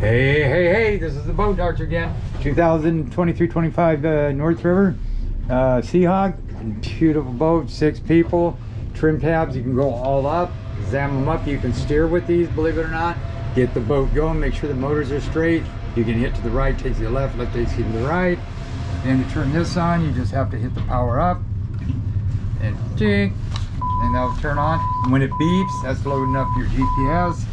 Hey, this is the boat archer again. 2023-25 North River Seahawk. Beautiful boat, 6 people. Trim tabs, you can go all up. Zam them up, you can steer with these, believe it or not. Get the boat going, make sure the motors are straight. You can hit to the right, takes you left, left takes you to the right. And to turn this on, you just have to hit the power up. And ding, and that'll turn on. And when it beeps, that's loading up your GPS.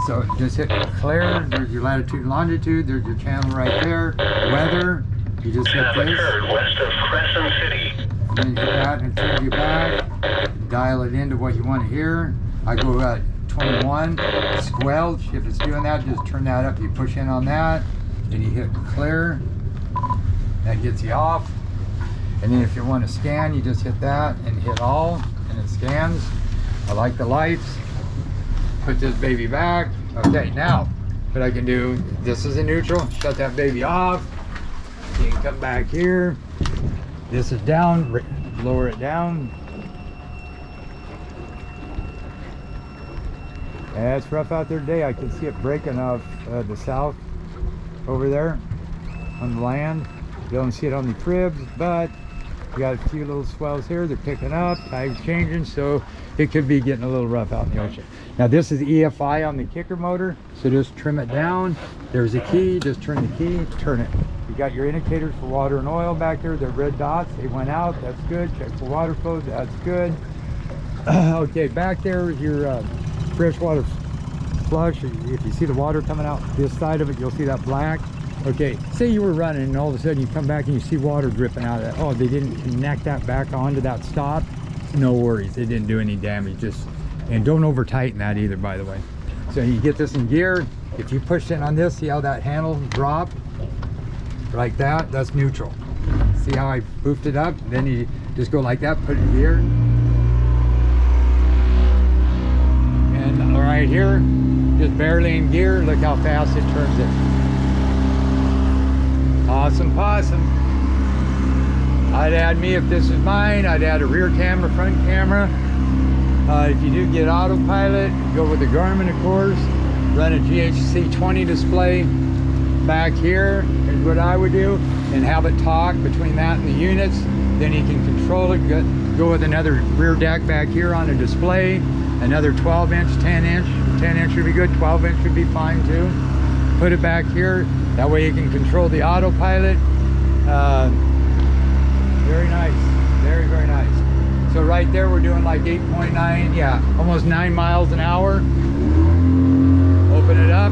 So just hit clear, there's your latitude and longitude, there's your channel right there. Weather, you just hit this. West of Crescent City. And then you hit that and turn you back. Dial it into what you want to hear. I go at 21, squelch. If it's doing that, just turn that up. You push in on that, then you hit clear. That gets you off. And then if you want to scan, you just hit that and hit all, and it scans. I like the lights. Put this baby back. Okay, now what I can do, this is a neutral, shut that baby off. You can come back here. This is down, lower it down. Yeah, it's rough out there today. I can see it breaking off the south over there on the land. You don't see it on the cribs, but you got a few little swells here. They're picking up, tide's changing, so it could be getting a little rough out in the ocean. Now this is EFI on the kicker motor, so just trim it down. There's a key, just turn the key, turn it. You got your indicators for water and oil back there. They're red dots, they went out, that's good. Check for water flow, that's good. Okay, back there is your freshwater flush. If you see the water coming out this side of it, you'll see that black. Okay, say you were running and all of a sudden you come back and you see water dripping out of that. Oh, they didn't connect that back onto that stop. No worries, it didn't do any damage. And don't over tighten that either, by the way. So you get this in gear. If you push in on this, see how that handle dropped? Like that, that's neutral. See how I boofed it up? Then you just go like that, put it in gear. And right here, just barely in gear, look how fast it turns it. Awesome possum. I'd add me if this is mine. I'd add a rear camera, front camera. If you do get autopilot, go with the Garmin, of course. Run a GHC 20 display back here is what I would do, and have it talk between that and the units. Then you can control it. Go with another rear deck back here on a display. Another 12-inch, 10-inch. 10-inch would be good. 12-inch would be fine too. Put it back here. That way you can control the autopilot. Very nice, very nice. So right there we're doing like 8.9, yeah, almost 9 miles an hour. Open it up.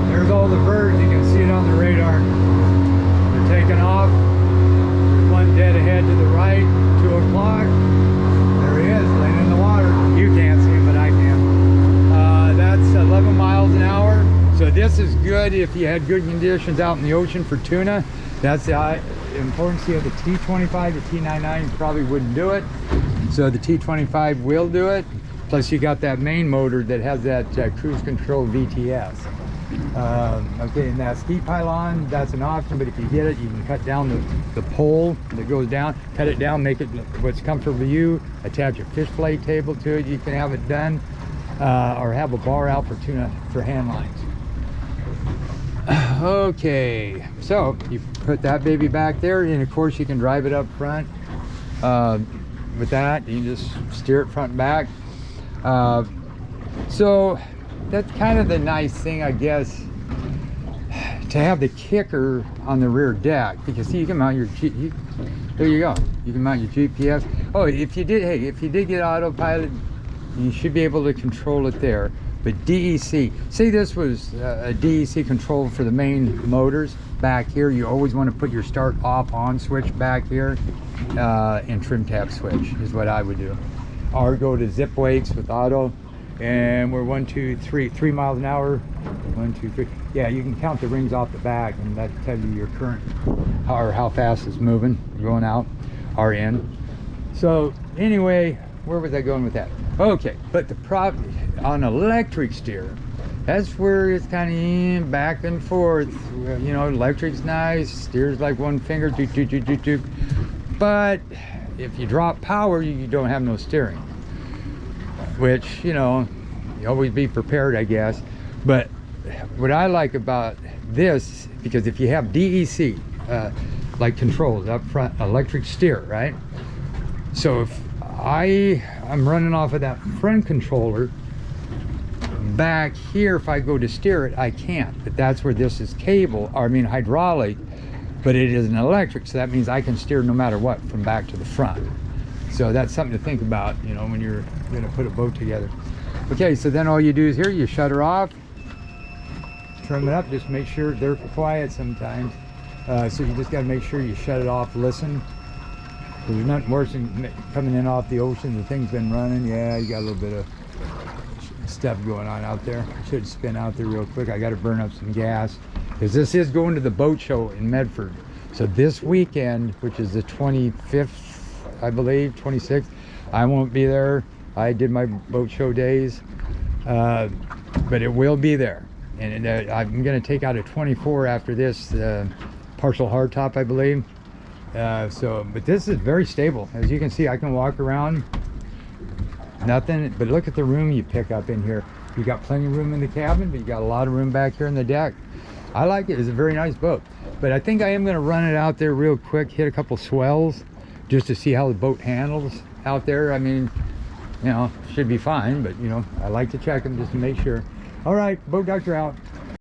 There's all the birds, you can see it on the radar. They're taking off. There's one dead ahead to the right, 2 o'clock. There he is, laying in the water. You can't see him, but I can. That's 11 miles an hour. So this is good if you had good conditions out in the ocean for tuna. That's the importance of the T25. The T99 probably wouldn't do it. So the T25 will do it. Plus you got that main motor that has that cruise control VTS. Okay, and that ski pylon, that's an option, but if you get it, you can cut down the pole that goes down, cut it down, make it what's comfortable for you, attach a fish fillet table to it, you can have it done, or have a bar out for tuna for hand lines. Okay, so you put that baby back there, and of course you can drive it up front. With that, you can just steer it front and back. So that's kind of the nice thing, I guess, to have the kicker on the rear deck, because see, you can mount your there you go, you can mount your GPS. Oh, if you did get autopilot, you should be able to control it there. But DEC, say this was a DEC control for the main motors back here, you always want to put your start off on switch back here, and trim tab switch is what I would do. Or go to zip weights with auto, and we're 3 miles an hour. 1, 2, 3. Yeah, you can count the rings off the back, and that tells you your current, or how fast it's moving, going out or in. So anyway, where was I going with that? Okay, but the problem on electric steer, that's where it's kind of back and forth. You know, electric's nice, steers like one finger, doot, doot, doot, doot, doot. But if you drop power, you don't have no steering. which, you know, you always be prepared, I guess. But what I like about this, because if you have DEC, like controls up front, electric steer, right? So if I'm running off of that front controller, back here, if I go to steer it, I can't. But that's where this is cable, or I mean hydraulic, but it is an electric, so that means I can steer no matter what from back to the front. So that's something to think about, you know, when you're gonna put a boat together. Okay, so then all you do is here, you shut her off, trim it up, just make sure they're quiet sometimes. So you just gotta make sure you shut it off, listen. There's nothing worse than coming in off the ocean, the thing's been running. Yeah, you got a little bit of stuff going on out there. I should spin out there real quick. I gotta burn up some gas, because this is going to the boat show in Medford. So this weekend, which is the 25th, I believe, 26th, I won't be there. I did my boat show days, but it will be there. And I'm gonna take out a 24 after this, partial hardtop, I believe. But this is very stable. As you can see, I can walk around, nothing, but look at the room you pick up in here. You got plenty of room in the cabin, but you got a lot of room back here in the deck. I like it. It's a very nice boat. But I think I am gonna run it out there real quick, hit a couple swells, just to see how the boat handles out there. I mean, you know, should be fine, but you know, I like to check them just to make sure. All right, boat doctor out.